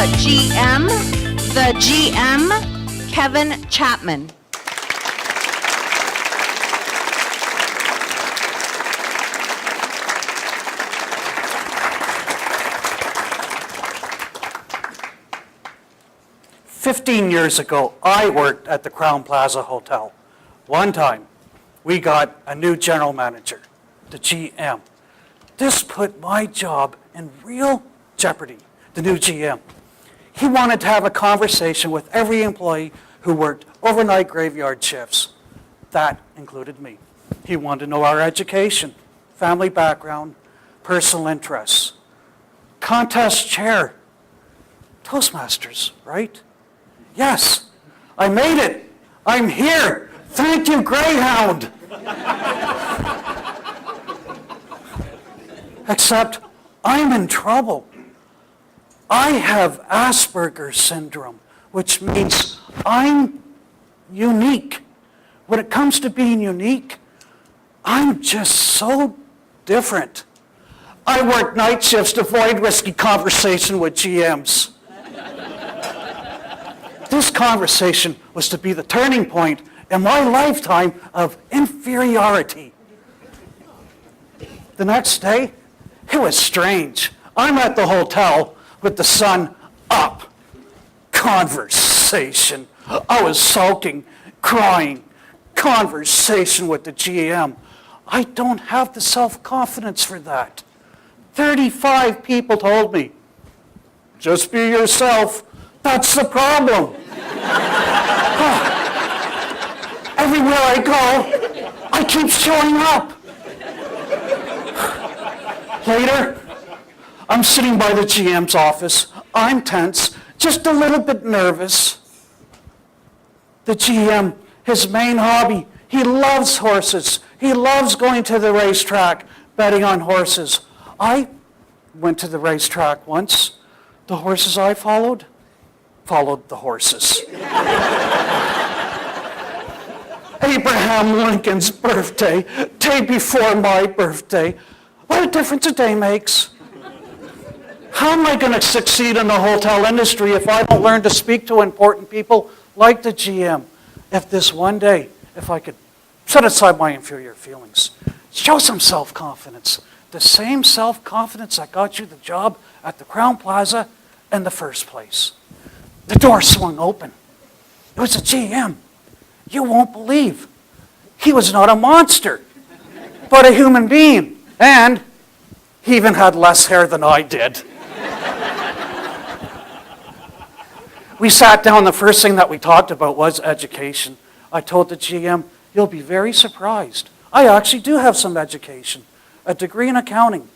the GM, Kevin Chapman. "15 years ago, I worked at the Crowne Plaza Hotel. One time, we got a new general manager, the GM. This put my job in real jeopardy, the new GM. He wanted to have a conversation with every employee who worked overnight graveyard shifts. That included me. He wanted to know our education, family background, personal interests. Contest chair, Toastmasters, right? Yes, I made it. I'm here. Thank you, Greyhound. Except I'm in trouble. I have Asperger's syndrome, which means I'm unique. When it comes to being unique, I'm just so different. I work night shifts to avoid risky conversation with GMs. This conversation was to be the turning point in my lifetime of inferiority. The next day, it was strange. I'm at the hotel with the sun up. Conversation. I was sulking, crying. Conversation with the GM. I don't have the self-confidence for that. 35 people told me, just be yourself. That's the problem. Everywhere I go, I keep showing up. Later, I'm sitting by the GM's office. I'm tense, just a little bit nervous. The GM, his main hobby, he loves horses. He loves going to the racetrack, betting on horses. I went to the racetrack once. The horses I followed the horses. Abraham Lincoln's birthday, day before my birthday. What a difference a day makes. How am I going to succeed in the hotel industry if I don't learn to speak to important people like the GM? If this one day, if I could set aside my inferior feelings, show some self-confidence, the same self-confidence that got you the job at the Crowne Plaza in the first place. The door swung open. It was a GM. You won't believe. He was not a monster, but a human being. And he even had less hair than I did. We sat down. The first thing that we talked about was education. I told the GM, you'll be very surprised. I actually do have some education, a degree in accounting.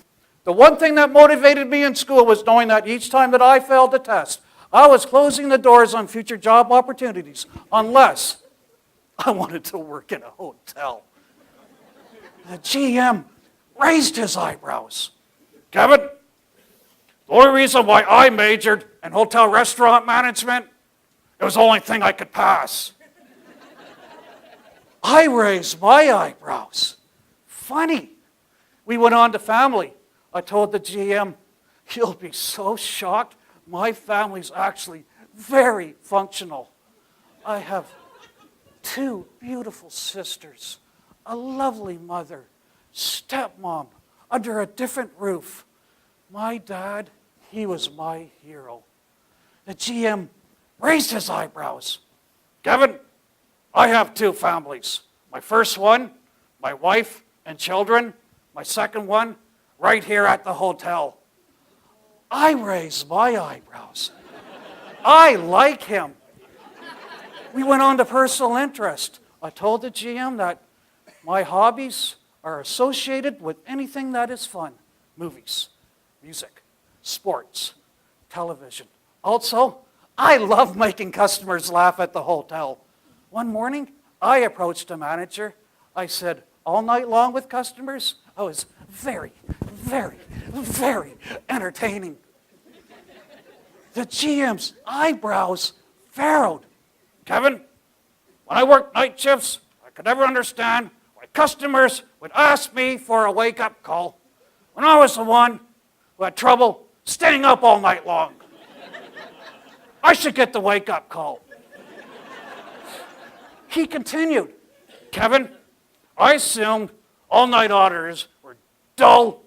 The one thing that motivated me in school was knowing that each time that I failed the test, I was closing the doors on future job opportunities, unless I wanted to work in a hotel. The GM raised his eyebrows. Kevin, the only reason why I majored in hotel restaurant management, it was the only thing I could pass. I raised my eyebrows. Funny. We went on to family. I told the GM, you'll be so shocked. My family's actually very functional. I have 2 beautiful sisters, a lovely mother, stepmom, under a different roof. My dad, he was my hero. The GM raised his eyebrows. Kevin, I have 2 families. My first one, my wife and children. My second one, right here at the hotel. I raised my eyebrows. I like him. We went on to personal interest. I told the GM that my hobbies are associated with anything that is fun. Movies, music, sports, television. Also, I love making customers laugh at the hotel. One morning, I approached a manager. I said, all night long with customers, I was very, very, very entertaining. The GM's eyebrows furrowed. Kevin, when I worked night shifts, I could never understand why customers would ask me for a wake-up call when I was the one who had trouble staying up all night long. I should get the wake-up call. He continued, Kevin, I assumed all-night auditors were dull,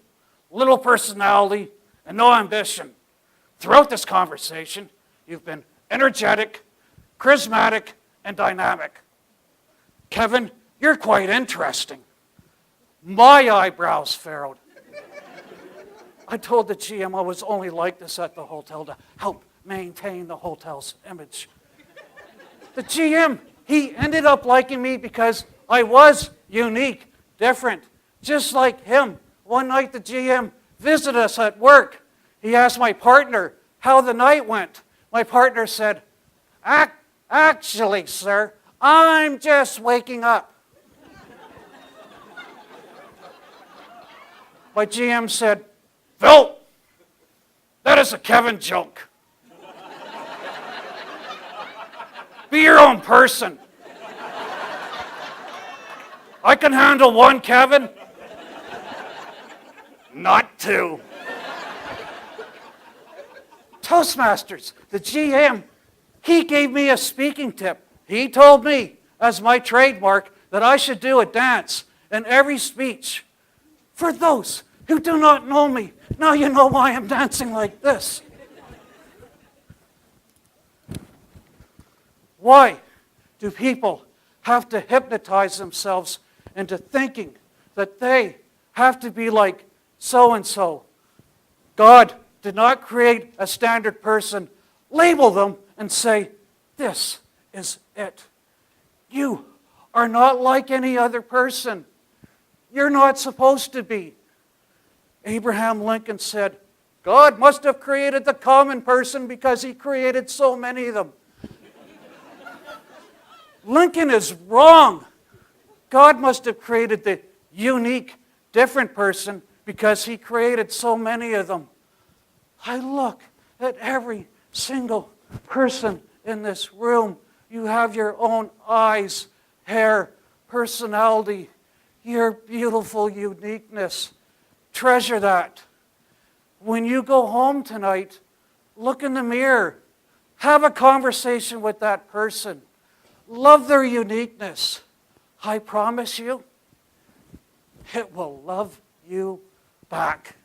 little personality, and no ambition. Throughout this conversation, you've been energetic, charismatic, and dynamic. Kevin, you're quite interesting. My eyebrows furrowed. I told the GM I was only like this at the hotel to help maintain the hotel's image. The GM, he ended up liking me because I was unique, different, just like him. One night the GM visited us at work. He asked my partner how the night went. My partner said, Actually, sir, I'm just waking up. My GM said, Phil, that is a Kevin joke. Be your own person. I can handle one Kevin, not two. Toastmasters, the GM, he gave me a speaking tip. He told me, as my trademark, that I should do a dance in every speech. For those who do not know me, now you know why I'm dancing like this. Why do people have to hypnotize themselves into thinking that they have to be like so-and-so? God did not create a standard person, label them, and say, this is it. You are not like any other person. You're not supposed to be. Abraham Lincoln said, God must have created the common person because he created so many of them. Lincoln is wrong. God must have created the unique, different person because he created so many of them. I look at every single person in this room. You have your own eyes, hair, personality, your beautiful uniqueness. Treasure that. When you go home tonight, look in the mirror. Have a conversation with that person. Love their uniqueness. I promise you, it will love you back.